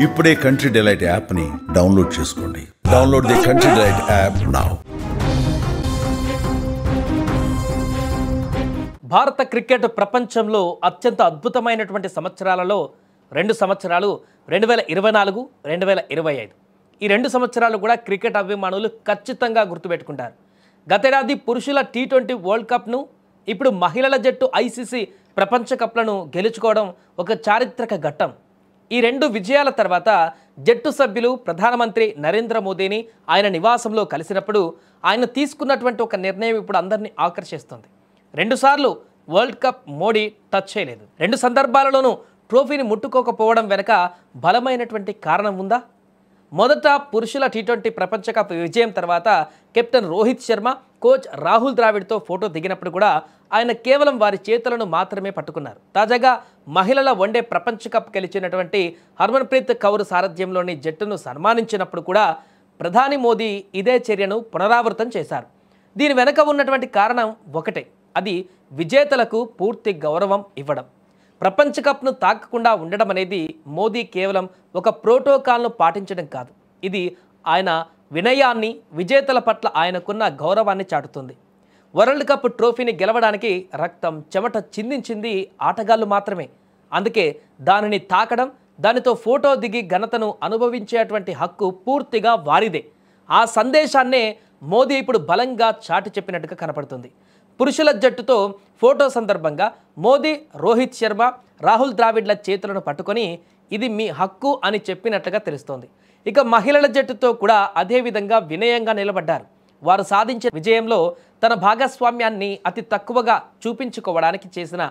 ఇప్పుడే country delight యాప్ని download చేసుకోండి. Download the country delight app now. భారత క్రికెట్ ప్రపంచంలో అత్యంత అద్భుతమైనటువంటి సంవత్సరాలలో 2 సంవత్సరాలు 2024, 2025. ఈ 2 సంవత్సరాలు కూడా క్రికెట్ అభిమానులు ఖచ్చితంగా గుర్తుపెట్టుకుంటారు. గతేడాది పురుషుల T20 వరల్డ్ కప్ను, ఇప్పుడు మహిళల జట్టు ICC ప్రపంచ కప్లను గెలుచుకోవడం ఒక చారిత్రక ఘట్టం. ఈ 2 విజయాల తర్వాత జట్టు సభ్యులు ప్రధానమంత్రి నరేంద్ర మోదీని ఆయన నివాసంలో కలిసినప్పుడు ఆయన తీసుకున్నటువంటి ఒక నిర్ణయం ఇప్పుడు అందరినీ ఆకర్షిస్తుంది. 2 సార్లు వరల్డ్ కప్ మోడీ టచ్ చేయలేదు. 2 సందర్భాలలోనూ ట్రోఫీని ముట్టుకోకపోవడం వెనుక బలమైనటువంటి కారణం ఉందా? మొదట పురుషుల T20 ప్రపంచ కప్ విజయం తర్వాత కెప్టెన్ రోహిత్ శర్మ, కోచ్ రాహుల్ ద్రావిడ్తో ఫోటో దిగినప్పుడు కూడా ఆయన కేవలం వారి చేతులను మాత్రమే పట్టుకున్నారు. తాజాగా మహిళల వన్డే ప్రపంచ కప్ గెలిచినటువంటి హర్మన్ప్రీత్ కౌర్ సారథ్యంలోని జట్టును సన్మానించినప్పుడు కూడా ప్రధాని మోదీ ఇదే చర్యను పునరావృతం చేశారు. దీని వెనుక ఉన్నటువంటి కారణం ఒకటే, అది విజేతలకు పూర్తి గౌరవం ఇవ్వడం. ప్రపంచ కప్ను తాకకుండా ఉండడం అనేది మోదీ కేవలం ఒక ప్రోటోకాల్ను పాటించడం కాదు, ఇది ఆయన వినయాన్ని, విజేతల పట్ల ఆయనకున్న గౌరవాన్ని చాటుతుంది. వరల్డ్ కప్ ట్రోఫీని గెలవడానికి రక్తం, చెమట చిందించింది ఆటగాళ్లు మాత్రమే. అందుకే దానిని తాకడం, దానితో ఫోటో దిగి ఘనతను అనుభవించేటువంటి హక్కు పూర్తిగా వారిదే. ఆ సందేశాన్నే మోదీ ఇప్పుడు బలంగా చాటి చెప్పినట్టుగా కనపడుతుంది. పురుషుల జట్టుతో ఫోటో సందర్భంగా మోదీ రోహిత్ శర్మ, రాహుల్ ద్రావిడ్ల చేతులను పట్టుకొని ఇది మీ హక్కు అని చెప్పినట్లుగా తెలుస్తోంది. ఇక మహిళల జట్టుతో కూడా అదేవిధంగా వినయంగా నిలబడ్డారు. వారు సాధించిన విజయంలో తన భాగస్వామ్యాన్ని అతి తక్కువగా చూపించుకోవడానికి చేసిన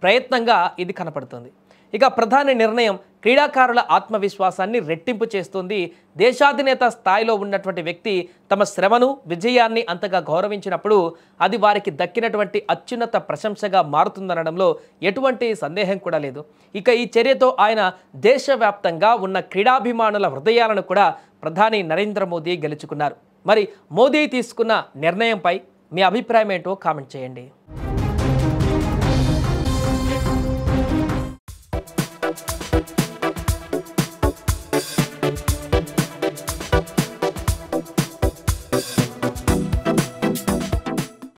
ప్రయత్నంగా ఇది కనపడుతుంది. ఇక ప్రధాని నిర్ణయం క్రీడాకారుల ఆత్మవిశ్వాసాన్ని రెట్టింపు చేస్తుంది. దేశాధినేత స్థాయిలో ఉన్నటువంటి వ్యక్తి తమ శ్రమను, విజయాన్ని అంతగా గౌరవించినప్పుడు అది వారికి దక్కినటువంటి అత్యున్నత ప్రశంసగా మారుతుందనడంలో ఎటువంటి సందేహం కూడా లేదు. ఇక ఈ చర్యతో ఆయన దేశవ్యాప్తంగా ఉన్న క్రీడాభిమానుల హృదయాలను కూడా ప్రధాని నరేంద్ర మోదీ గెలుచుకున్నారు. మరి మోదీ తీసుకున్న నిర్ణయంపై మీ అభిప్రాయం ఏంటో కామెంట్ చేయండి.